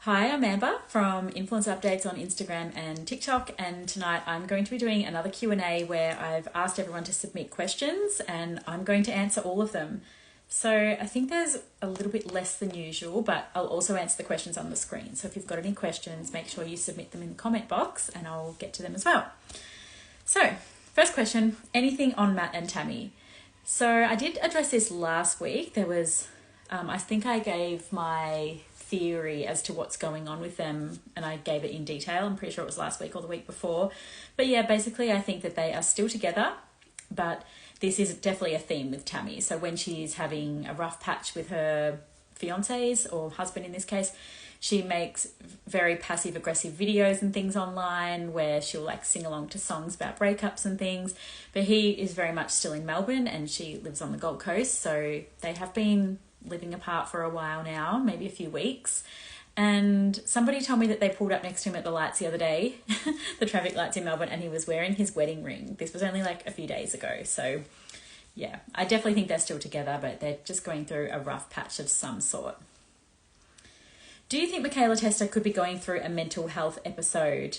Hi, I'm Amber from Influence Updates on Instagram and TikTok, and tonight I'm going to be doing another Q&A where I've asked everyone to submit questions and I'm going to answer all of them. So I think there's a little bit less than usual, but I'll also answer the questions on the screen. So if you've got any questions, make sure you submit them in the comment box and I'll get to them as well. So first question, anything on Matt and Tammy? So I did address this last week. There was, I think I gave my theory as to what's going on with them and I gave it in detail. I'm pretty sure it was last week or the week before. But yeah, basically I think that they are still together, but this is definitely a theme with Tammy. So when she's having a rough patch with her fiancés or husband in this case, she makes very passive aggressive videos and things online where she'll like sing along to songs about breakups and things. But he is very much still in Melbourne and she lives on the Gold Coast. So they have been living apart for a while now, maybe a few weeks. And somebody told me that they pulled up next to him at the lights the other day, the traffic lights in Melbourne, and he was wearing his wedding ring. This was only like a few days ago. So yeah, I definitely think they're still together, but they're just going through a rough patch of some sort. Do you think Michaela Tester could be going through a mental health episode?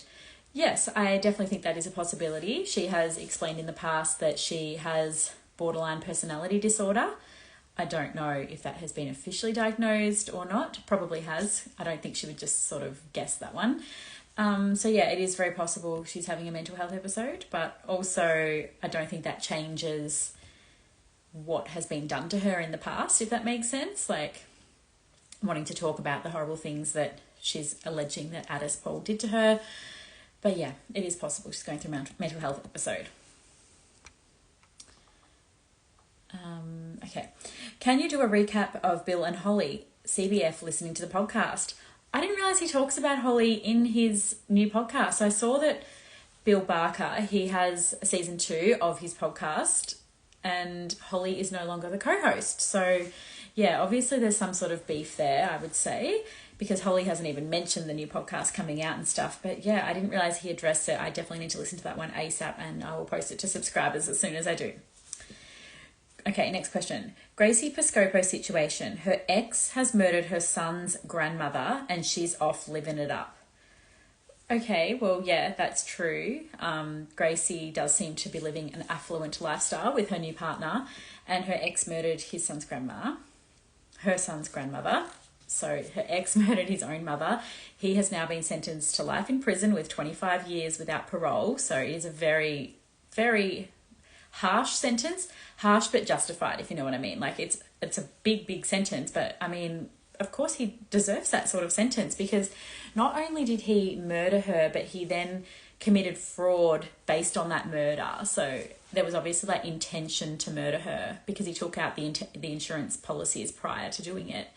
Yes, I definitely think that is a possibility. She has explained in the past that she has borderline personality disorder. I don't know if that has been officially diagnosed or not. Probably has. I don't think she would just sort of guess that one. So yeah, it is very possible she's having a mental health episode, but also I don't think that changes what has been done to her in the past, if that makes sense. Like wanting to talk about the horrible things that she's alleging that Addis Paul did to her. But yeah, it is possible she's going through a mental health episode. Okay. Can you do a recap of Bill and Holly, CBF, listening to the podcast? I didn't realise he talks about Holly in his new podcast. So I saw that Bill Barker, he has season 2 of his podcast and Holly is no longer the co-host. So yeah, obviously there's some sort of beef there, I would say, because Holly hasn't even mentioned the new podcast coming out and stuff. But yeah, I didn't realise he addressed it. I definitely need to listen to that one ASAP and I will post it to subscribers as soon as I do. Okay, next question. Gracie Piscopo situation. Her ex has murdered her son's grandmother and she's off living it up. Okay, well, yeah, that's true. Gracie does seem to be living an affluent lifestyle with her new partner and her ex murdered her son's grandmother. So her ex murdered his own mother. He has now been sentenced to life in prison with 25 years without parole. So it is a very, very harsh sentence. Harsh but justified, if you know what I mean. Like it's a big sentence, but I mean, of course he deserves that sort of sentence because not only did he murder her, but he then committed fraud based on that murder. So there was obviously like intention to murder her because he took out the insurance policies prior to doing it.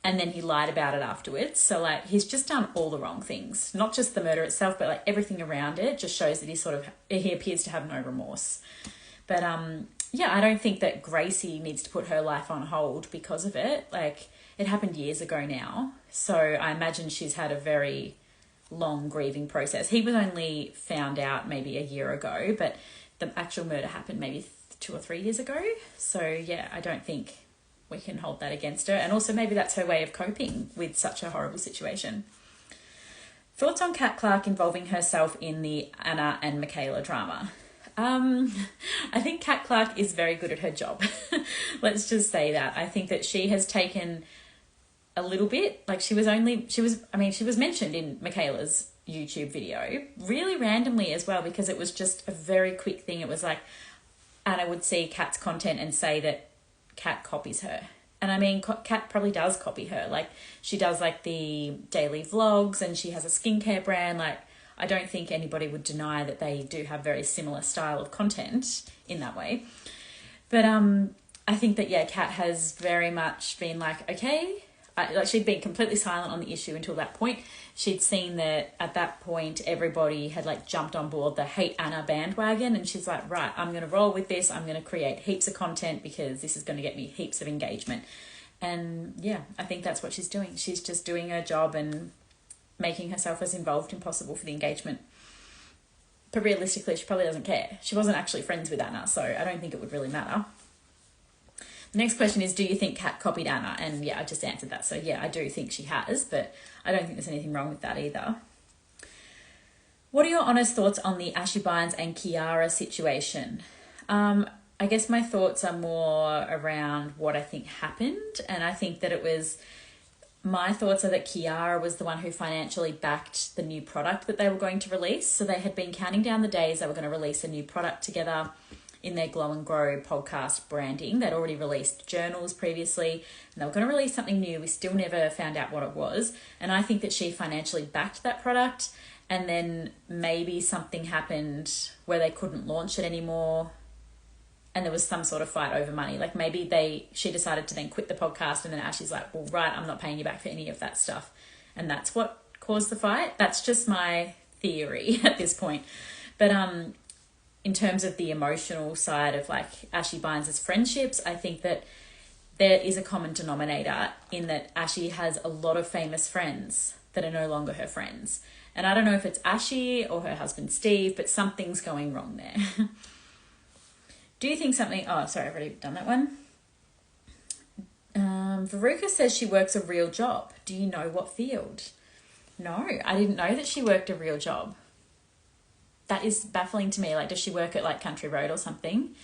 And then he lied about it afterwards. So like he's just done all the wrong things, not just the murder itself, but like everything around it just shows that he appears to have no remorse. But yeah, I don't think that Gracie needs to put her life on hold because of it. Like it happened years ago now. So I imagine she's had a very long grieving process. He was only found out maybe a year ago, but the actual murder happened maybe 2 or 3 years ago. So yeah, I don't think we can hold that against her. And also maybe that's her way of coping with such a horrible situation. Thoughts on Kat Clark involving herself in the Anna and Michaela drama? I think Kat Clark is very good at her job. Let's just say that. I think that she has taken a little bit, like she was mentioned in Michaela's YouTube video really randomly as well, because it was just a very quick thing. It was like Anna would see Kat's content and say that Kat copies her. And I mean, Kat probably does copy her. Like she does like the daily vlogs and she has a skincare brand. Like I don't think anybody would deny that they do have very similar style of content in that way. But I think that, yeah, Kat has very much been like, okay, like she'd been completely silent on the issue until that point. She'd seen that at that point, everybody had like jumped on board the Hate Anna bandwagon. And she's like, right, I'm going to roll with this. I'm going to create heaps of content because this is going to get me heaps of engagement. And yeah, I think that's what she's doing. She's just doing her job and making herself as involved as possible for the engagement. But realistically, she probably doesn't care. She wasn't actually friends with Anna, so I don't think it would really matter. The next question is, do you think Kat copied Anna? And yeah, I just answered that. So yeah, I do think she has, but I don't think there's anything wrong with that either. What are your honest thoughts on the Ashy Bines and Kiara situation? I guess my thoughts are more around what I think happened. And I think that my thoughts are that Kiara was the one who financially backed the new product that they were going to release. So they had been counting down the days they were going to release a new product together in their Glow and Grow podcast branding. They'd already released journals previously, and they were going to release something new. We still never found out what it was. And I think that she financially backed that product, and then maybe something happened where they couldn't launch it anymore, and there was some sort of fight over money. Like maybe she decided to then quit the podcast, and then Ashley's like, well, right, I'm not paying you back for any of that stuff. And that's what caused the fight. That's just my theory at this point. But in terms of the emotional side of like Ashy Bines' friendships, I think that there is a common denominator in that Ashy has a lot of famous friends that are no longer her friends. And I don't know if it's Ashy or her husband Steve, but something's going wrong there. Do you think something... Oh, sorry, I've already done that one. Veruca says she works a real job. Do you know what field? No, I didn't know that she worked a real job. That is baffling to me. Like, does she work at like Country Road or something?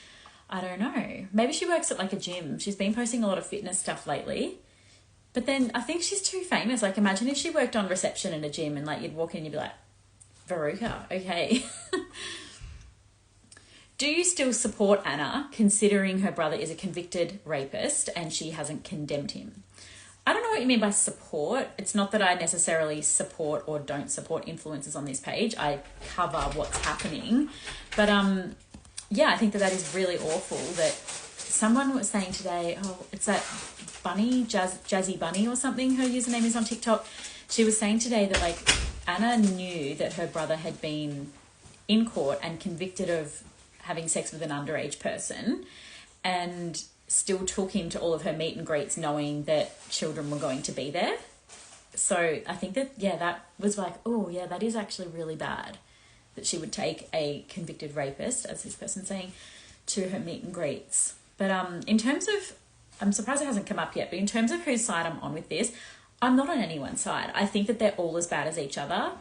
I don't know. Maybe she works at like a gym. She's been posting a lot of fitness stuff lately. But then I think she's too famous. Like, imagine if she worked on reception in a gym and like you'd walk in and you'd be like, Veruca, okay. Do you still support Anna, considering her brother is a convicted rapist and she hasn't condemned him? I don't know what you mean by support. It's not that I necessarily support or don't support influencers on this page. I cover what's happening. But yeah, I think that is really awful that someone was saying today, oh, it's that Bunny, Jazzy Bunny or something, her username is on TikTok. She was saying today that like Anna knew that her brother had been in court and convicted of having sex with an underage person, and still took him to all of her meet and greets knowing that children were going to be there. So I think that, yeah, that was like, oh yeah, that is actually really bad that she would take a convicted rapist, as this person's saying, to her meet and greets. But in terms of, I'm surprised it hasn't come up yet, but in terms of whose side I'm on with this, I'm not on anyone's side. I think that they're all as bad as each other,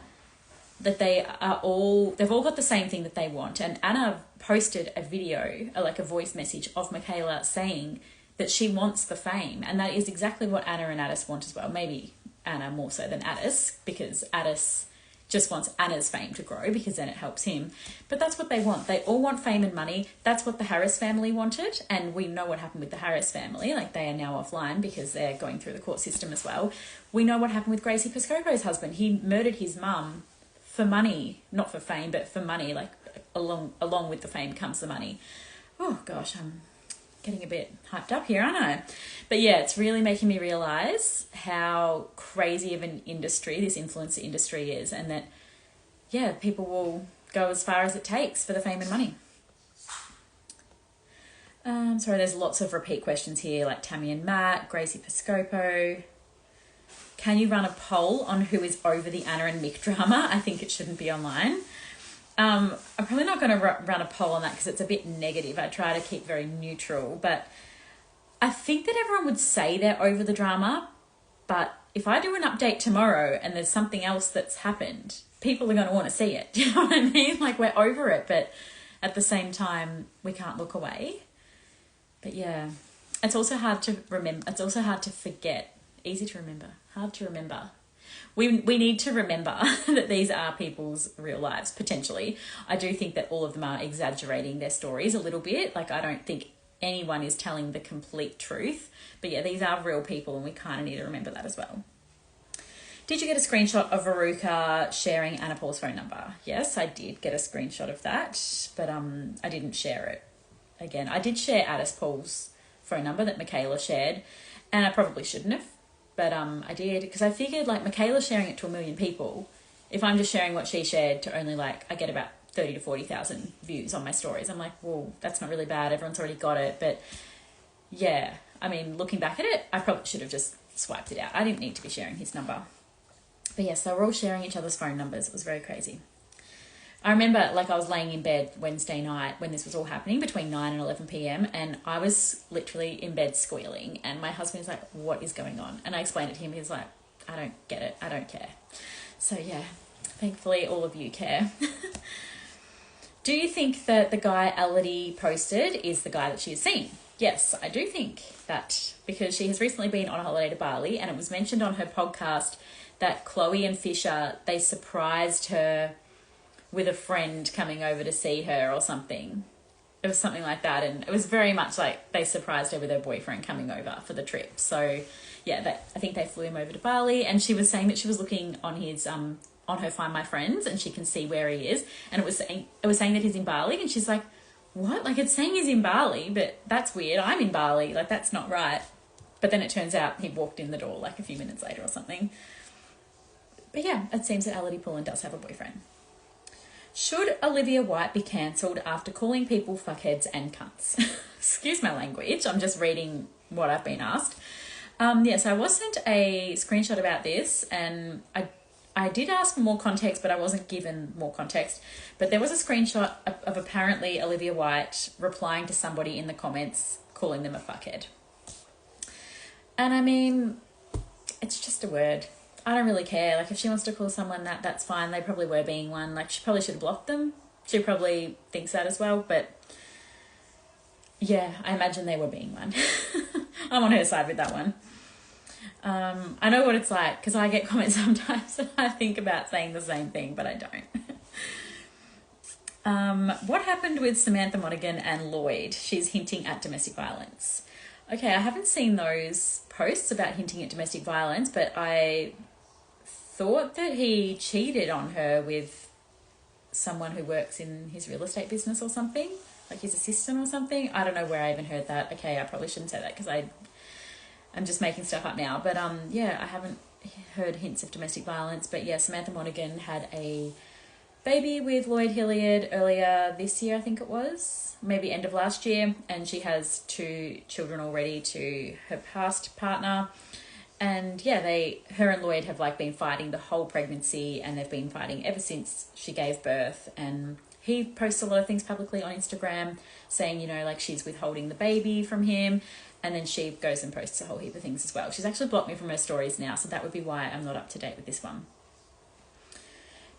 that they've all got the same thing that they want. And Anna posted a video, like a voice message of Michaela saying that she wants the fame. And that is exactly what Anna and Addis want as well. Maybe Anna more so than Addis, because Addis just wants Anna's fame to grow because then it helps him. But that's what they want. They all want fame and money. That's what the Harris family wanted. And we know what happened with the Harris family. Like, they are now offline because they're going through the court system as well. We know what happened with Gracie Piscopo's husband. He murdered his mum for money, not for fame, but for money. Like, along with the fame comes the money. Oh gosh, I'm getting a bit hyped up here, aren't I? But yeah, it's really making me realise how crazy of an industry this influencer industry is, and that, yeah, people will go as far as it takes for the fame and money. Sorry, there's lots of repeat questions here, like Tammy and Matt, Gracie Piscopo. Can you run a poll on who is over the Anna and Mik drama? I think it shouldn't be online. I'm probably not going to run a poll on that because it's a bit negative. I try to keep very neutral, but I think that everyone would say they're over the drama. But if I do an update tomorrow and there's something else that's happened, people are going to want to see it. Do you know what I mean? Like, we're over it, but at the same time, we can't look away. But yeah, it's also hard to remember. It's also hard to forget. Easy to remember, hard to remember. We need to remember that these are people's real lives, potentially. I do think that all of them are exaggerating their stories a little bit. Like, I don't think anyone is telling the complete truth. But yeah, these are real people, and we kind of need to remember that as well. Did you get a screenshot of Veruca sharing Anna Paul's phone number? Yes, I did get a screenshot of that, but I didn't share it. Again, I did share Addis Paul's phone number that Michaela shared, and I probably shouldn't have. But I did, because I figured, like, Michaela's sharing it to 1 million people. If I'm just sharing what she shared to only, like, I get about 30 to 40,000 views on my stories. I'm like, well, that's not really bad. Everyone's already got it. But yeah, I mean, looking back at it, I probably should have just swiped it out. I didn't need to be sharing his number. But yes, they were all sharing each other's phone numbers. It was very crazy. I remember, like, I was laying in bed Wednesday night when this was all happening between 9 and 11 p.m. and I was literally in bed squealing, and my husband's like, what is going on? And I explained it to him. He's like, I don't get it. I don't care. So yeah, thankfully all of you care. Do you think that the guy Ellidy posted is the guy that she has seen? Yes, I do think that, because she has recently been on a holiday to Bali, and it was mentioned on her podcast that Chloe and Fisher, they surprised her with a friend coming over to see her or something. It was something like that, and it was very much like they surprised her with her boyfriend coming over for the trip. So yeah, I think they flew him over to Bali, and she was saying that she was looking on his on her Find My Friends, and she can see where he is, and it was saying that he's in Bali, and she's like, what? Like, it's saying he's in Bali, but that's weird. I'm in Bali. Like, that's not right. But then it turns out he walked in the door like a few minutes later or something. But yeah, it seems that Ellidy Pullan does have a boyfriend. Should Olivia White be cancelled after calling people fuckheads and cunts? Excuse my language. I'm just reading what I've been asked. Yes, I was sent a screenshot about this, and I did ask for more context, but I wasn't given more context. But there was a screenshot of apparently Olivia White replying to somebody in the comments, calling them a fuckhead. And I mean, it's just a word. I don't really care. Like, if she wants to call someone that, that's fine. They probably were being one. Like, she probably should have blocked them. She probably thinks that as well. But yeah, I imagine they were being one. I'm on her side with that one. I know what it's like, because I get comments sometimes and I think about saying the same thing, but I don't. What happened with Samantha Migan and Lloyd? She's hinting at domestic violence. Okay, I haven't seen those posts about hinting at domestic violence, but I thought that he cheated on her with someone who works in his real estate business or something, like his assistant or something. I don't know where I even heard that. Okay, I probably shouldn't say that because I'm just making stuff up now. But yeah, I haven't heard hints of domestic violence. But yeah, Samantha Migan had a baby with Lloyd Hillard earlier this year, I think it was, maybe end of last year, and she has 2 children already to her past partner. And yeah, her and Lloyd have like been fighting the whole pregnancy, and they've been fighting ever since she gave birth. And he posts a lot of things publicly on Instagram saying, you know, like she's withholding the baby from him. And then she goes and posts a whole heap of things as well. She's actually blocked me from her stories now, so that would be why I'm not up to date with this one.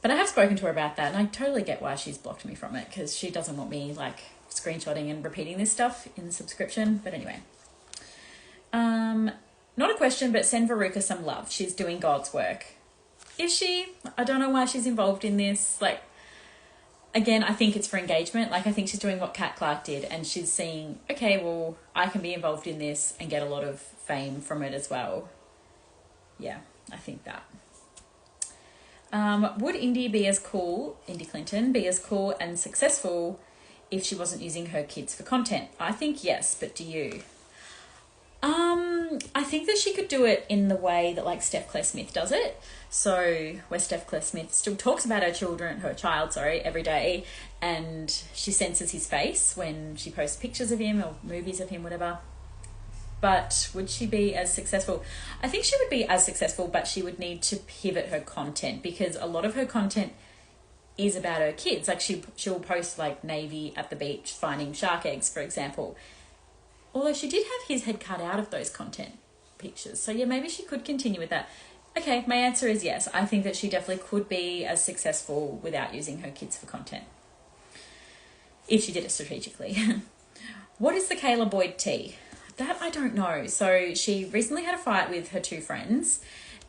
But I have spoken to her about that, and I totally get why she's blocked me from it, because she doesn't want me like screenshotting and repeating this stuff in the subscription. But anyway. Not a question, but send Veruca some love. She's doing God's work. Is she? I don't know why she's involved in this. Like, again, I think it's for engagement. Like, I think she's doing what Kat Clark did, and she's seeing, okay, well, I can be involved in this and get a lot of fame from it as well. Yeah, I think that. Would Indy Clinton be as cool and successful if she wasn't using her kids for content? I think yes, but do you? I think that she could do it in the way that like Steph Claire Smith does it. So where Steph Claire Smith still talks about her child, every day, and she censors his face when she posts pictures of him or movies of him, whatever. But would she be as successful? I think she would be as successful, but she would need to pivot her content, because a lot of her content is about her kids. Like she'll post like Navy at the beach finding shark eggs, for example. Although she did have his head cut out of those content pictures. So yeah, maybe she could continue with that. Okay, my answer is yes. I think that she definitely could be as successful without using her kids for content, if she did it strategically. What is the Kayla Boyd tea? That I don't know. So she recently had a fight with her 2 friends,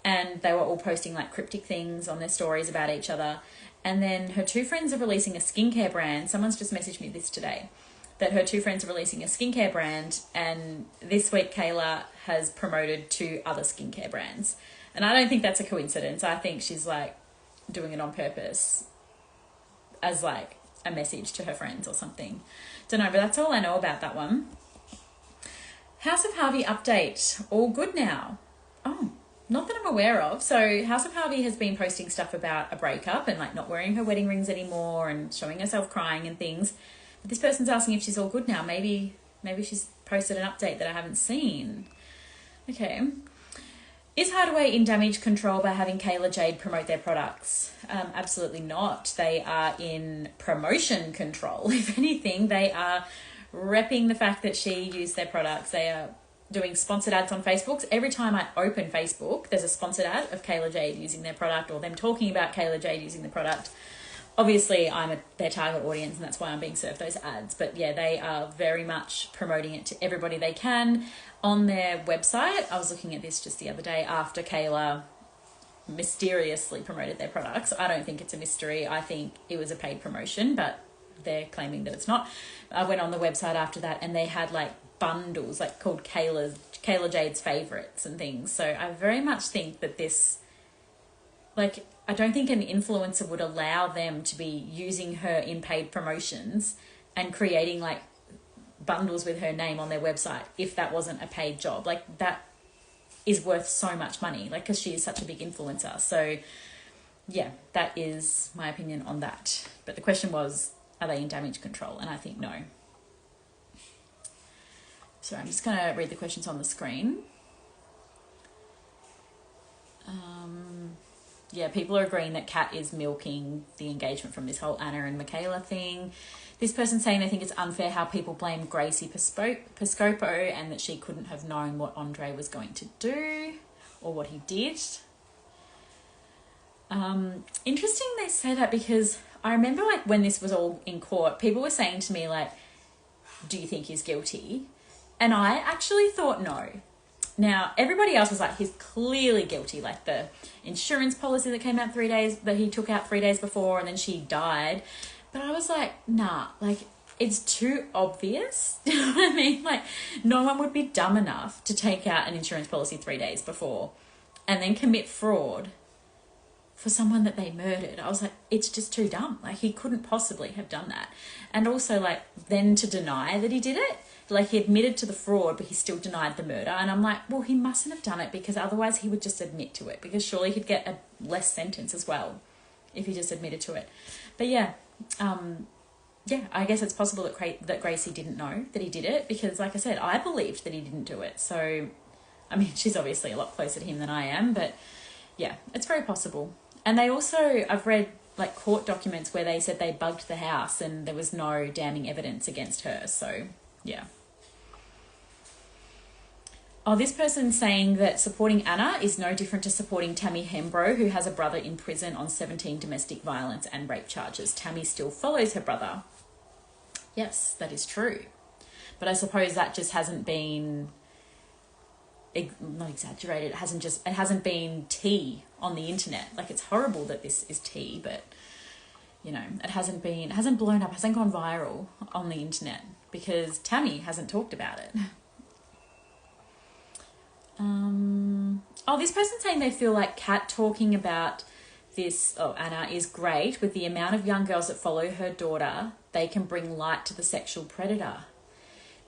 and they were all posting like cryptic things on their stories about each other. And then her 2 friends are releasing a skincare brand. Someone's just messaged me this today, that her 2 friends are releasing a skincare brand, and this week Kayla has promoted 2 other skincare brands. And I don't think that's a coincidence. I think she's like doing it on purpose as like a message to her friends or something. Don't know, but that's all I know about that one. House of Harvey update. All good now. Oh, not that I'm aware of. So House of Harvey has been posting stuff about a breakup and like not wearing her wedding rings anymore and showing herself crying and things. But this person's asking if she's all good now. Maybe she's posted an update that I haven't seen. Okay. Is Hideaway in damage control by having Kayla Jade promote their products? Absolutely not. They are in promotion control. If anything, they are repping the fact that she used their products. They are doing sponsored ads on Facebook. Every time I open Facebook, there's a sponsored ad of Kayla Jade using their product or them talking about Kayla Jade using the product. Obviously, I'm their target audience and that's why I'm being served those ads. But yeah, they are very much promoting it to everybody they can. On their website, I was looking at this just the other day after Kayla mysteriously promoted their products. I don't think it's a mystery. I think it was a paid promotion, but they're claiming that it's not. I went on the website after that and they had like bundles like called Kayla Jade's favorites and things. So I very much think that this, like, I don't think an influencer would allow them to be using her in paid promotions and creating like bundles with her name on their website if that wasn't a paid job. Like, that is worth so much money, like, because she is such a big influencer. So yeah, that is my opinion on that. But the question was, are they in damage control? And I think no. So I'm just going to read the questions on the screen. Yeah, people are agreeing that Kat is milking the engagement from this whole Anna and Michaela thing. This person's saying they think it's unfair how people blame Gracie Piscopo and that she couldn't have known what Andre was going to do or what he did. Interesting they say that, because I remember like when this was all in court, people were saying to me like, do you think he's guilty? And I actually thought no. Now, everybody else was like, he's clearly guilty. Like the insurance policy that came out that he took out 3 days before and then she died. But I was like, nah, like it's too obvious. You know what I mean? Like no one would be dumb enough to take out an insurance policy 3 days before and then commit fraud for someone that they murdered. I was like, it's just too dumb. Like he couldn't possibly have done that. And also like then to deny that he did it. Like he admitted to the fraud, but he still denied the murder. And I'm like, well, he mustn't have done it because otherwise he would just admit to it, because surely he'd get a less sentence as well if he just admitted to it. But yeah, I guess it's possible that Gracie didn't know that he did it, because like I said, I believed that he didn't do it. So, I mean, she's obviously a lot closer to him than I am, but yeah, it's very possible. And they also, I've read like court documents where they said they bugged the house and there was no damning evidence against her. So yeah. Oh, this person's saying that supporting Anna is no different to supporting Tammy Hembro, who has a brother in prison on 17 domestic violence and rape charges. Tammy still follows her brother. Yes, that is true. But I suppose that just hasn't been, not exaggerated, it hasn't been tea on the internet. Like, it's horrible that this is tea, but, you know, it hasn't blown up, hasn't gone viral on the internet because Tammy hasn't talked about it. This person's saying they feel like Kat talking about this, Anna, is great. With the amount of young girls that follow her daughter, they can bring light to the sexual predator.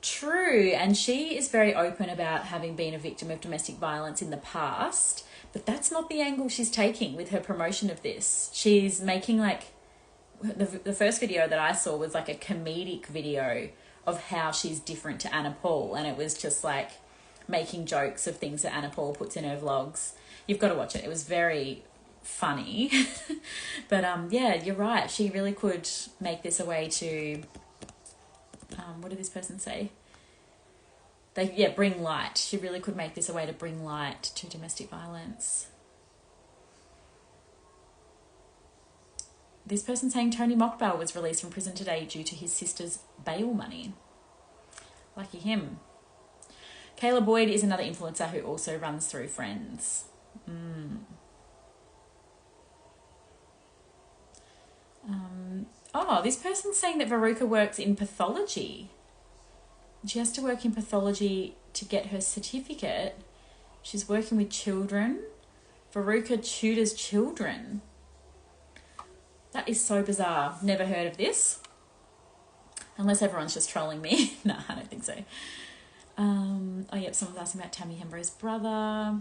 True, and she is very open about having been a victim of domestic violence in the past, but that's not the angle she's taking with her promotion of this. She's making like, the first video that I saw was like a comedic video of how she's different to Anna Paul, and it was just like making jokes of things that Anna Paul puts in her vlogs. You've got to watch it. It was very funny. But yeah, you're right. She really could make this a way to, what did this person say? Bring light. She really could make this a way to bring light to domestic violence. This person saying Tony Mockbell was released from prison today due to his sister's bail money. Lucky him. Kayla Boyd is another influencer who also runs through friends. This person's saying that Veruca works in pathology. She has to work in pathology to get her certificate. She's working with children. Veruca tutors children. That is so bizarre. Never heard of this. Unless everyone's just trolling me. No, I don't think so. Someone's asking about Tammy Hembro's brother.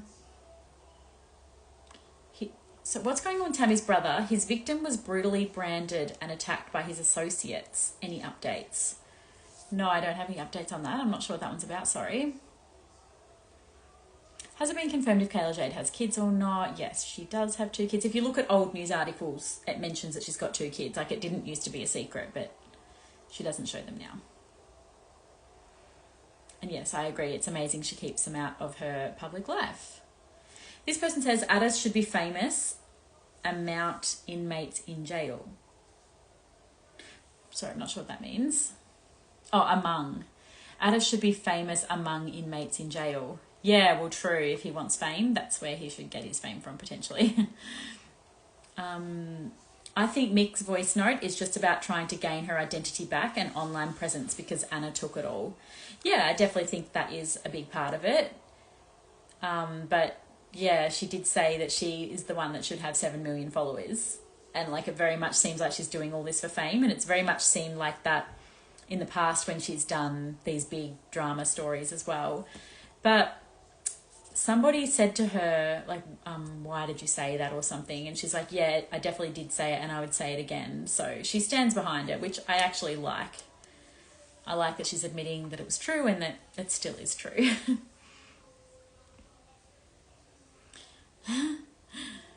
So what's going on with Tammy's brother? His victim was brutally branded and attacked by his associates. Any updates? No, I don't have any updates on that. I'm not sure what that one's about, sorry. Has it been confirmed if Kayla Jade has kids or not? Yes, she does have 2 kids. If you look at old news articles, it mentions that she's got 2 kids. Like, it didn't used to be a secret, but she doesn't show them now. And yes, I agree. It's amazing she keeps them out of her public life. This person says, Addis should be famous, amount inmates in jail. Sorry, I'm not sure what that means. Oh, among. Addis should be famous among inmates in jail. Yeah, well, true. If he wants fame, that's where he should get his fame from, potentially. I think Mik's voice note is just about trying to gain her identity back and online presence because Anna took it all. Yeah, I definitely think that is a big part of it. But yeah, she did say that she is the one that should have 7 million followers. And like, it very much seems like she's doing all this for fame. And it's very much seemed like that in the past when she's done these big drama stories as well. But somebody said to her, like, why did you say that or something? And she's like, yeah, I definitely did say it and I would say it again. So she stands behind it, which I actually like. I like that she's admitting that it was true and that it still is true.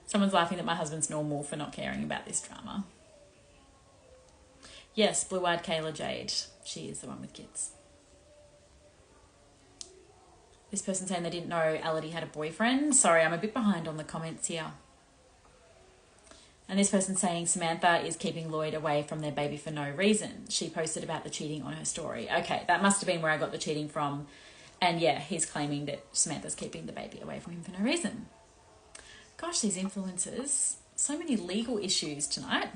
Someone's laughing that my husband's normal for not caring about this drama. Yes, blue-eyed Kayla Jade. She is the one with kids. This person saying they didn't know Ellidy had a boyfriend. Sorry, I'm a bit behind on the comments here. And this person saying Samantha is keeping Lloyd away from their baby for no reason. She posted about the cheating on her story. Okay, that must have been where I got the cheating from. And yeah, he's claiming that Samantha's keeping the baby away from him for no reason. Gosh, these influencers. So many legal issues tonight.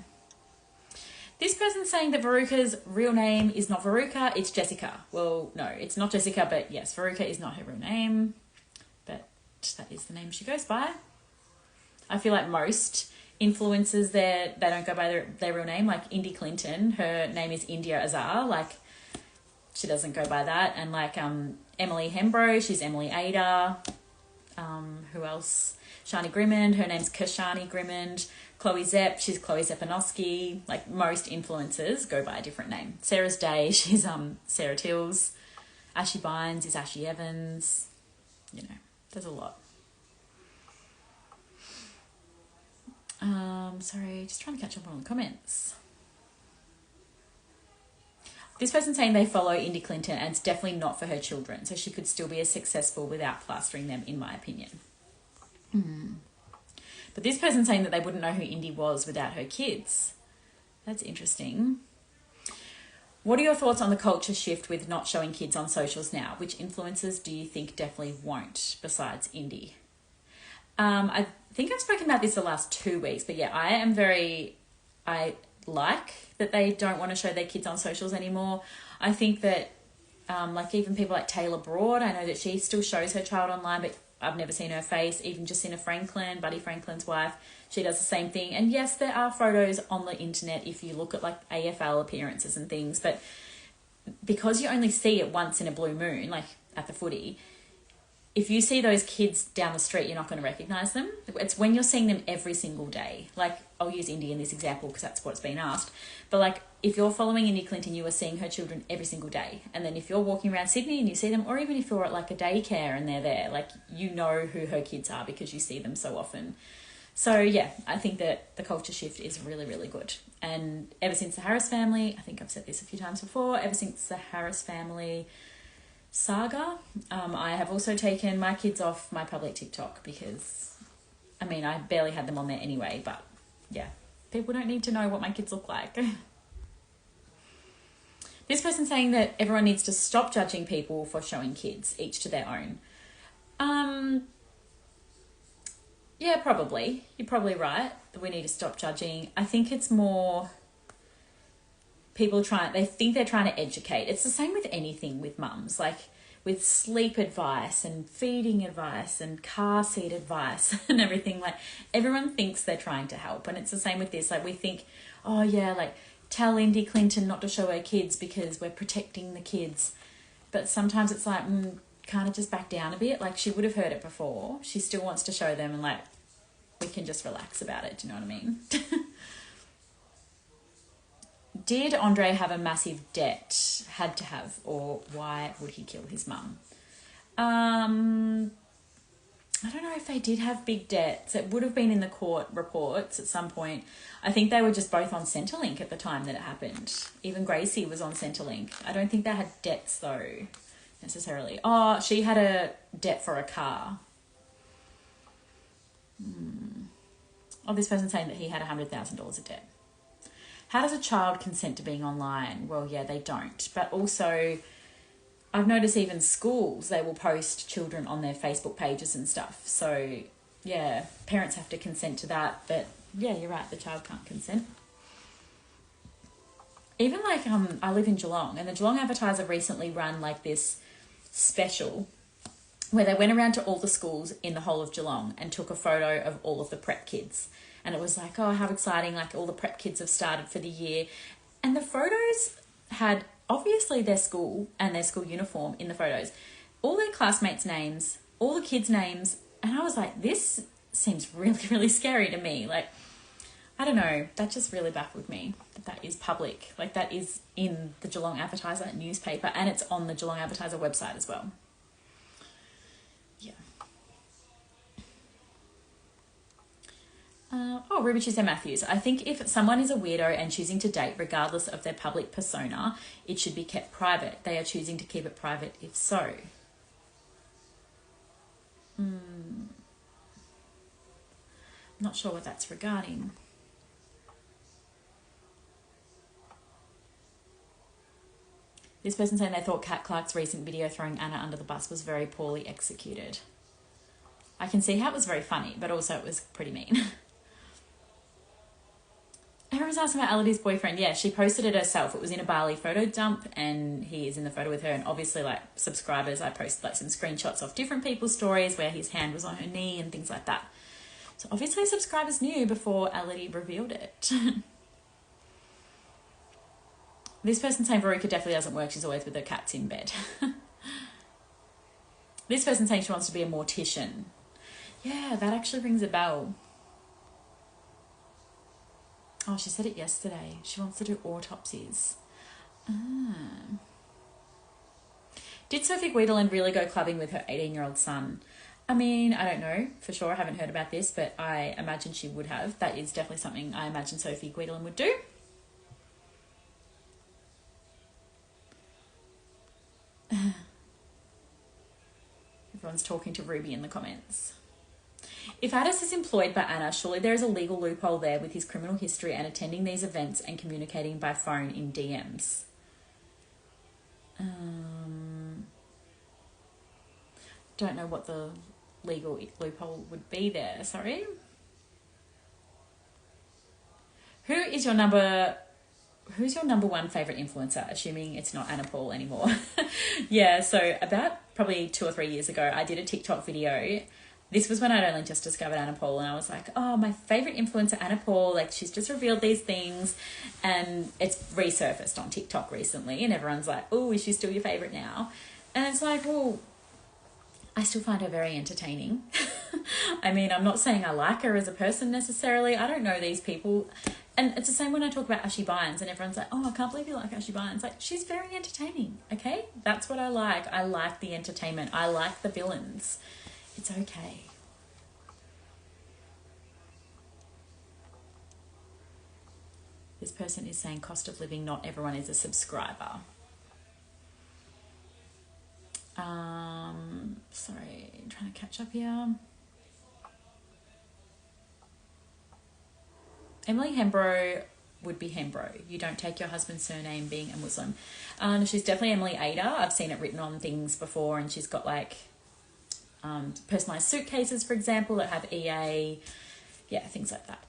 This person's saying that Veruca's real name is not Veruca, it's Jessica. Well, no, it's not Jessica, but yes, Veruca is not her real name. But that is the name she goes by. I feel like most influencers there, they don't go by their real name. Like Indy Clinton, her name is India Azar. Like, she doesn't go by that. And like Emily Hembro, she's Emily Ada. Who else? Shani Grimmond, her name's Kashani Grimmond. Chloe Zepp, she's Chloe Zeppanoski. Like, most influencers go by a different name. Sarah's Day, she's Sarah Tills. Ashy Bines is Ashy Evans. You know, there's a lot. Sorry, just trying to catch up on the comments. This person's saying they follow Indy Clinton and it's definitely not for her children, so she could still be as successful without plastering them, in my opinion. But this person's saying that they wouldn't know who Indy was without her kids. That's interesting. What are your thoughts on the culture shift with not showing kids on socials now? Which influencers do you think definitely won't, besides Indy? I think I've spoken about this the last 2 weeks, but yeah, I like that they don't want to show their kids on socials anymore. I think that, like even people like Taylor Broad, I know that she still shows her child online, but I've never seen her face. Even Jacinta Franklin, Buddy Franklin's wife, she does the same thing. And yes, there are photos on the internet if you look at like AFL appearances and things, but because you only see it once in a blue moon, like at the footy, if you see those kids down the street, you're not going to recognise them. It's when you're seeing them every single day. Like, I'll use Indy in this example because that's what's been asked. But like, if you're following Indy Clinton, you are seeing her children every single day. And then if you're walking around Sydney and you see them, or even if you're at like a daycare and they're there, like, you know who her kids are because you see them so often. So yeah, I think that the culture shift is really, really good. And ever since the Harris family, I think I've said this a few times before, ever since the Harris family saga, I have also taken my kids off my public TikTok because, I mean, I barely had them on there anyway, but yeah, people don't need to know what my kids look like. This person's saying that everyone needs to stop judging people for showing kids, each to their own. Yeah, probably. You're probably right that we need to stop judging. I think it's more people they think they're trying to educate. It's the same with anything with mums, like with sleep advice and feeding advice and car seat advice and everything. Like, everyone thinks they're trying to help. And it's the same with this. Like, we think, oh yeah, like, tell Indy Clinton not to show her kids because we're protecting the kids. But sometimes it's like, kind of just back down a bit. Like, she would have heard it before. She still wants to show them, and like, we can just relax about it. Do you know what I mean? Did Andre have a massive debt? Had to have, or why would he kill his mum? I don't know if they did have big debts. It would have been in the court reports at some point. I think they were just both on Centrelink at the time that it happened. Even Gracie was on Centrelink. I don't think they had debts though, necessarily. Oh, she had a debt for a car. Oh, this person's saying that he had $100,000 of debt. How does a child consent to being online? Well, yeah, they don't. But also, I've noticed even schools, they will post children on their Facebook pages and stuff. So, yeah, parents have to consent to that. But, yeah, you're right, the child can't consent. Even like, I live in Geelong, and the Geelong Advertiser recently ran like this special where they went around to all the schools in the whole of Geelong and took a photo of all of the prep kids. And it was like, oh, how exciting, like all the prep kids have started for the year. And the photos had obviously their school and their school uniform in the photos, all their classmates' names, all the kids' names. And I was like, this seems really, really scary to me. Like, I don't know, that just really baffled me that is public. Like, that is in the Geelong Advertiser newspaper, and it's on the Geelong Advertiser website as well. Yeah. Ruby Tuesday Matthews. I think if someone is a weirdo and choosing to date, regardless of their public persona, it should be kept private. They are choosing to keep it private if so. I'm not sure what that's regarding. This person saying they thought Kat Clark's recent video throwing Anna under the bus was very poorly executed. I can see how it was very funny, but also it was pretty mean. Everyone's asking about Ellidy's boyfriend. Yeah, she posted it herself. It was in a Bali photo dump, and he is in the photo with her. And obviously, like, subscribers, I posted like some screenshots of different people's stories where his hand was on her knee and things like that. So obviously subscribers knew before Ellidy revealed it. This person saying Veruca definitely doesn't work. She's always with her cats in bed. This person saying she wants to be a mortician. Yeah, that actually rings a bell. Oh, she said it yesterday. She wants to do autopsies. Did Sophie Guideland really go clubbing with her 18-year-old son? I mean, I don't know for sure. I haven't heard about this, but I imagine she would have. That is definitely something I imagine Sophie Guideland would do. Everyone's talking to Ruby in the comments. If Addis is employed by Anna, surely there is a legal loophole there with his criminal history and attending these events and communicating by phone in DMs. Don't know what the legal loophole would be there, sorry. Who's your number one favourite influencer, assuming it's not Anna Paul anymore? Yeah, so about probably 2 or 3 years ago, I did a TikTok video. This was when I'd only just discovered Anna Paul, and I was like, oh, my favourite influencer, Anna Paul, like, she's just revealed these things, and it's resurfaced on TikTok recently, and everyone's like, oh, is she still your favourite now? And it's like, well, I still find her very entertaining. I mean, I'm not saying I like her as a person necessarily. I don't know these people. And it's the same when I talk about Ashy Bines, and everyone's like, oh, I can't believe you like Ashy Bines. Like, she's very entertaining, okay? That's what I like. I like the entertainment. I like the villains. It's okay. This person is saying cost of living, not everyone is a subscriber. Sorry, I'm trying to catch up here. Emily Hembro would be Hembro. You don't take your husband's surname being a Muslim. She's definitely Emily Ada. I've seen it written on things before, and she's got like personalised suitcases, for example, that have EA. Yeah, things like that.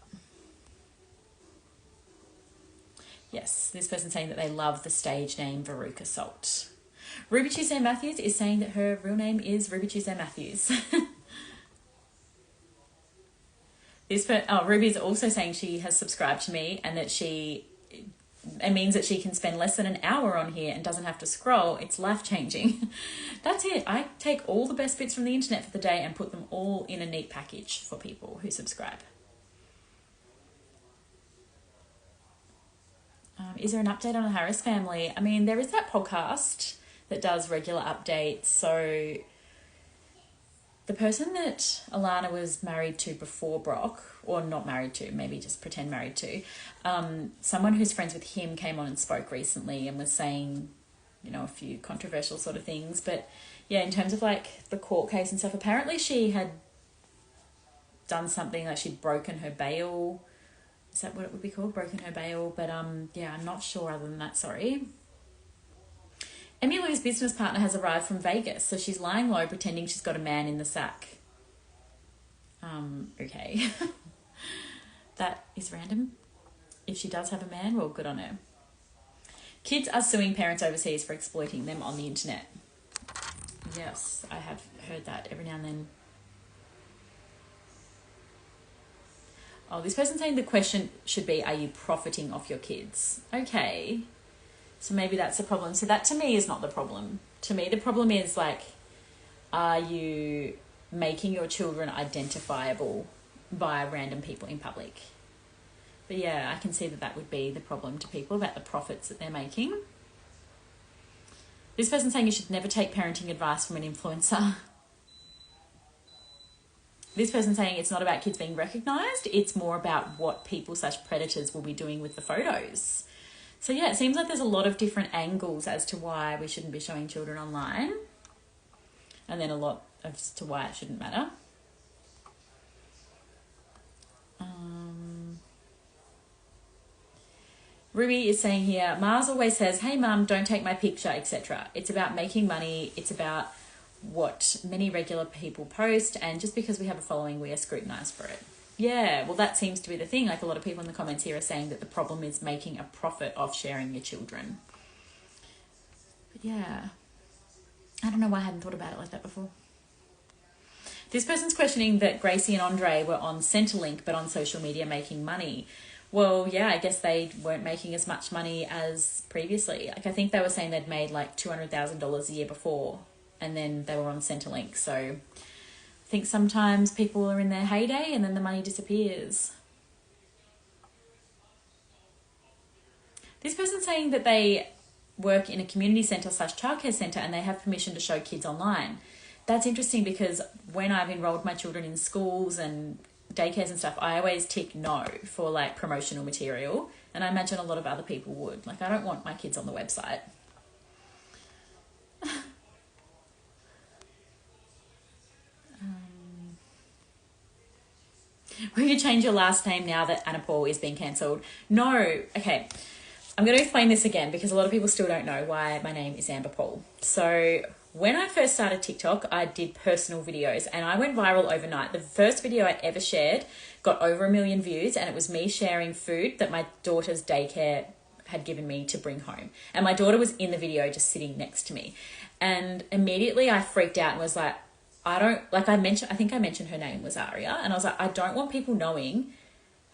Yes, this person's saying that they love the stage name Veruca Salt. Ruby Tuesday Matthews is saying that her real name is Ruby Tuesday Matthews. Ruby's also saying she has subscribed to me, and that it means that she can spend less than an hour on here and doesn't have to scroll. It's life-changing. That's it. I take all the best bits from the internet for the day and put them all in a neat package for people who subscribe. Is there an update on the Harris family? I mean, there is that podcast that does regular updates. So the person that Alana was married to before Brock, or not married to, maybe just pretend married to, someone who's friends with him came on and spoke recently and was saying, you know, a few controversial sort of things. But yeah, in terms of like the court case and stuff, apparently she had done something like she'd broken her bail. Is that what it would be called? Broken her bail. But yeah, I'm not sure other than that, sorry. Emily's business partner has arrived from Vegas, so she's lying low pretending she's got a man in the sack. Okay. That is random. If she does have a man, well, good on her. Kids are suing parents overseas for exploiting them on the internet. Yes, I have heard that every now and then. Oh, this person's saying the question should be, are you profiting off your kids? Okay. So maybe that's the problem. So that to me is not the problem. To me, the problem is like, are you making your children identifiable by random people in public? But yeah, I can see that that would be the problem to people about the profits that they're making. This person's saying you should never take parenting advice from an influencer. This person's saying it's not about kids being recognised. It's more about what people/predators will be doing with the photos. So yeah, it seems like there's a lot of different angles as to why we shouldn't be showing children online. And then a lot as to why it shouldn't matter. Ruby is saying here, Mars always says, hey mum, don't take my picture, etc. It's about making money. It's about what many regular people post. And just because we have a following, we are scrutinised for it. Yeah, well, that seems to be the thing. Like a lot of people in the comments here are saying that the problem is making a profit off sharing your children. But yeah, I don't know why I hadn't thought about it like that before. This person's questioning that Gracie and Andre were on Centrelink but on social media making money. Well, yeah, I guess they weren't making as much money as previously. Like I think they were saying they'd made like $200,000 a year before, and then they were on Centrelink. So I think sometimes people are in their heyday and then the money disappears. This person's saying that they work in a community centre/childcare centre and they have permission to show kids online. That's interesting because when I've enrolled my children in schools and daycares and stuff, I always tick no for like promotional material, and I imagine a lot of other people would. Like, I don't want my kids on the website. Will you change your last name now that Anna Paul is being cancelled? No. Okay, I'm going to explain this again because a lot of people still don't know why my name is Amber Paul. So when I first started TikTok, I did personal videos and I went viral overnight. The first video I ever shared got over 1 million views, and it was me sharing food that my daughter's daycare had given me to bring home. And my daughter was in the video just sitting next to me. And immediately I freaked out and was like, I think I mentioned her name was Aria. And I was like, I don't want people knowing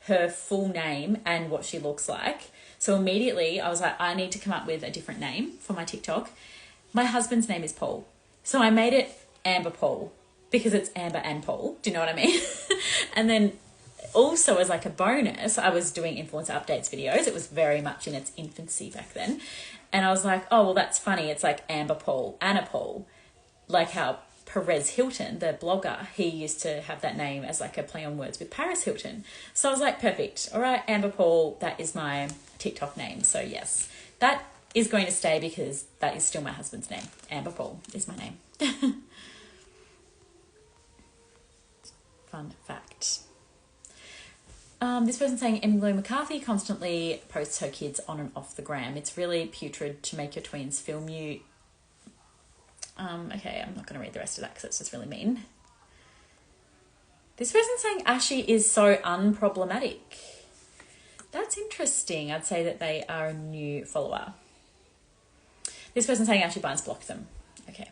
her full name and what she looks like. So immediately I was like, I need to come up with a different name for my TikTok. My husband's name is Paul. So I made it Amber Paul because it's Amber and Paul. Do you know what I mean? And then also as like a bonus, I was doing influencer updates videos. It was very much in its infancy back then. And I was like, oh, well, that's funny. It's like Amber Paul, Anna Paul, like how Perez Hilton, the blogger, he used to have that name as like a play on words with Paris Hilton. So I was like, perfect. All right, Amber Paul, that is my TikTok name. So yes, that is going to stay because that is still my husband's name. Amber Paul is my name. Fun fact. This person's saying Emily McCarthy constantly posts her kids on and off the gram. It's really putrid to make your tweens feel mute. Okay, I'm not going to read the rest of that because it's just really mean. This person's saying Ashy is so unproblematic. That's interesting. I'd say that they are a new follower. This person's saying Ashy Bines blocked them. Okay.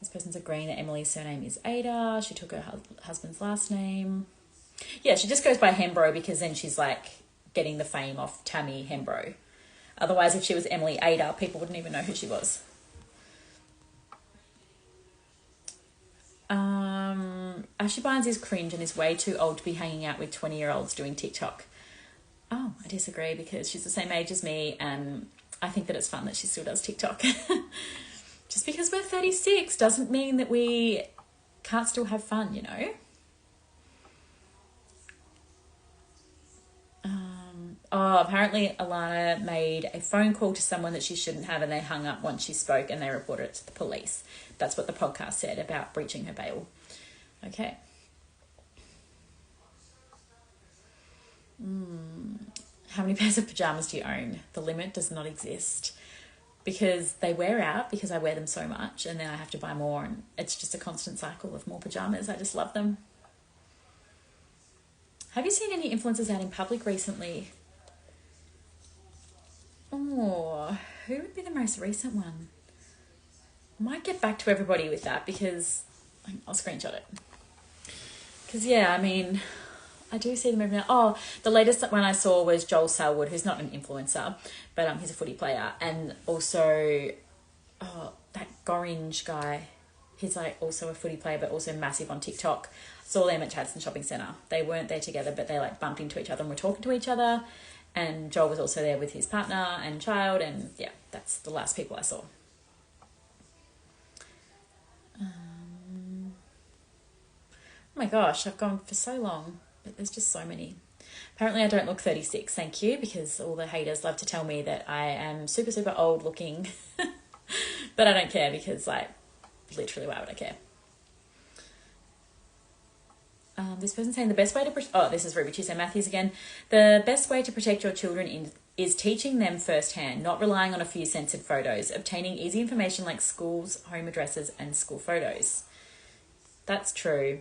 This person's agreeing that Emily's surname is Ada. She took her husband's last name. Yeah, she just goes by Hembro because then she's like getting the fame off Tammy Hembro. Otherwise, if she was Emily Ada, people wouldn't even know who she was. Ashy Bines is cringe and is way too old to be hanging out with 20-year-olds doing TikTok. Oh, I disagree because she's the same age as me and I think that it's fun that she still does TikTok. just because we're 36 doesn't mean that we can't still have fun, you know? Apparently Alana made a phone call to someone that she shouldn't have and they hung up once she spoke and they reported it to the police. That's what the podcast said about breaching her bail. Okay. How many pairs of pajamas do you own? The limit does not exist because they wear out because I wear them so much and then I have to buy more and it's just a constant cycle of more pajamas. I just love them. Have you seen any influencers out in public recently? Oh, who would be the most recent one? I might get back to everybody with that because I'll screenshot it. Because, yeah, I mean, I do see them every now. Oh, the latest one I saw was Joel Selwood, who's not an influencer, but he's a footy player. And also, that Gorringe guy, he's like also a footy player, but also massive on TikTok. Saw them at Chadstone Shopping Centre. They weren't there together, but they like bumped into each other and were talking to each other. And Joel was also there with his partner and child. And yeah, that's the last people I saw. Oh my gosh, I've gone for so long, but there's just so many. Apparently I don't look 36, thank you, because all the haters love to tell me that I am super, super old looking. But I don't care because, like, literally, why would I care? This person's saying the best way to... this is Ruby Tuesday Matthews again. The best way to protect your children is teaching them firsthand, not relying on a few censored photos, obtaining easy information like schools, home addresses, and school photos. That's true.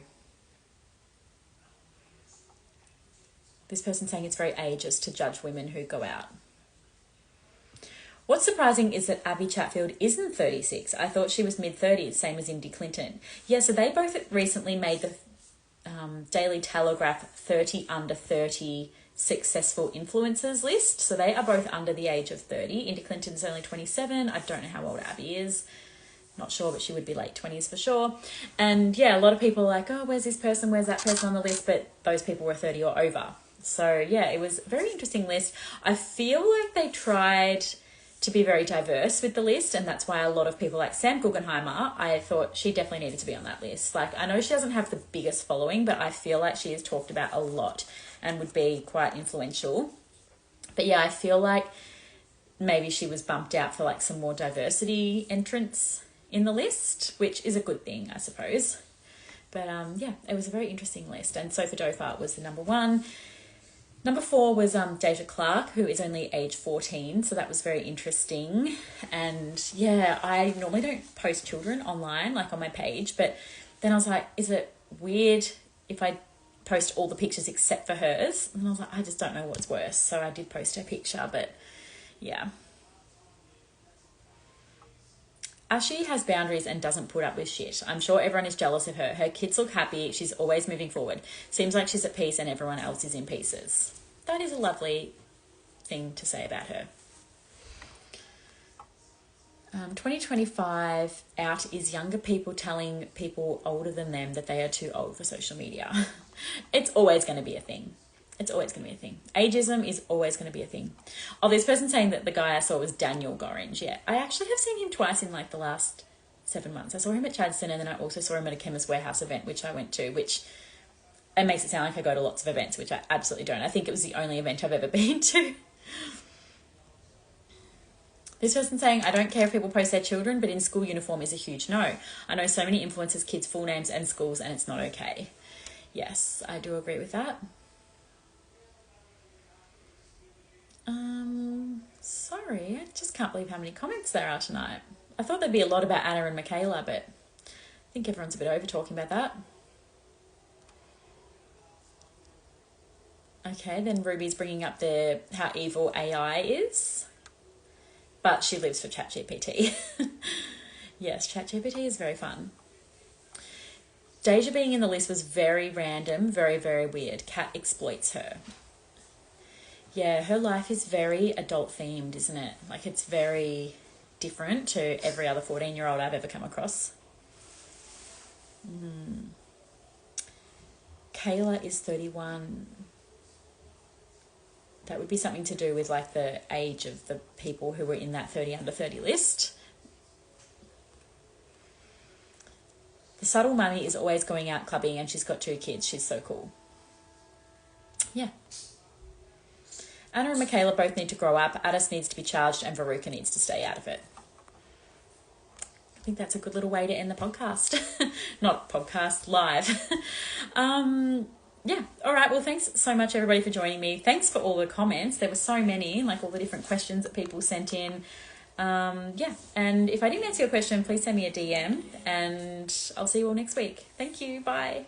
This person's saying it's very ageist to judge women who go out. What's surprising is that Abby Chatfield isn't 36. I thought she was mid-30s, same as Indy Clinton. Yeah, so they both recently made the Daily Telegraph 30 under 30 successful influencers list. So they are both under the age of 30. Indy Clinton's only 27. I don't know how old Abby is. Not sure, but she would be late 20s for sure. And yeah, a lot of people are like, oh, where's this person? Where's that person on the list? But those people were 30 or over. So yeah, it was a very interesting list. I feel like they tried to be very diverse with the list, and that's why a lot of people like Sam Guggenheimer, I thought she definitely needed to be on that list. Like, I know she doesn't have the biggest following, but I feel like she is talked about a lot and would be quite influential. But yeah, I feel like maybe she was bumped out for like some more diversity entrants in the list, which is a good thing, I suppose. But yeah, it was a very interesting list, and Sophie Dofart was the number one. Number 4 was Deja Clark, who is only age 14, so that was very interesting. And yeah, I normally don't post children online, like on my page, but then I was like, is it weird if I post all the pictures except for hers? And I was like, I just don't know what's worse. So I did post her picture, but yeah. Ashy has boundaries and doesn't put up with shit. I'm sure everyone is jealous of her. Her kids look happy. She's always moving forward. Seems like she's at peace and everyone else is in pieces. That is a lovely thing to say about her. 2025 out is younger people telling people older than them that they are too old for social media. It's always going to be a thing. It's always going to be a thing. Ageism is always going to be a thing. Oh, this person saying that the guy I saw was Daniel Gorringe. Yeah, I actually have seen him twice in like the last 7 months. I saw him at Chadstone and then I also saw him at a Chemist Warehouse event, which I went to, which it makes it sound like I go to lots of events, which I absolutely don't. I think it was the only event I've ever been to. This person saying, I don't care if people post their children, but in school uniform is a huge no. I know so many influencers, kids' full names and schools, and it's not okay. Yes, I do agree with that. Sorry, I just can't believe how many comments there are tonight. I thought there'd be a lot about Anna and Michaela, but I think everyone's a bit over talking about that. Okay, then Ruby's bringing up how evil AI is, but she lives for ChatGPT. Yes, ChatGPT is very fun. Deja being in the list was very random, very, very weird. Kat exploits her. Yeah, her life is very adult themed, isn't it? Like, it's very different to every other 14-year-old I've ever come across. Kayla is 31. That would be something to do with like the age of the people who were in that 30 under 30 list. The subtle mummy is always going out clubbing and she's got 2 kids. She's so cool. Yeah. Anna and Michaela both need to grow up. Addis needs to be charged and Veruca needs to stay out of it. I think that's a good little way to end the podcast. Not podcast, live. Yeah. All right. Well, thanks so much, everybody, for joining me. Thanks for all the comments. There were so many, like all the different questions that people sent in. Yeah. And if I didn't answer your question, please send me a DM and I'll see you all next week. Thank you. Bye.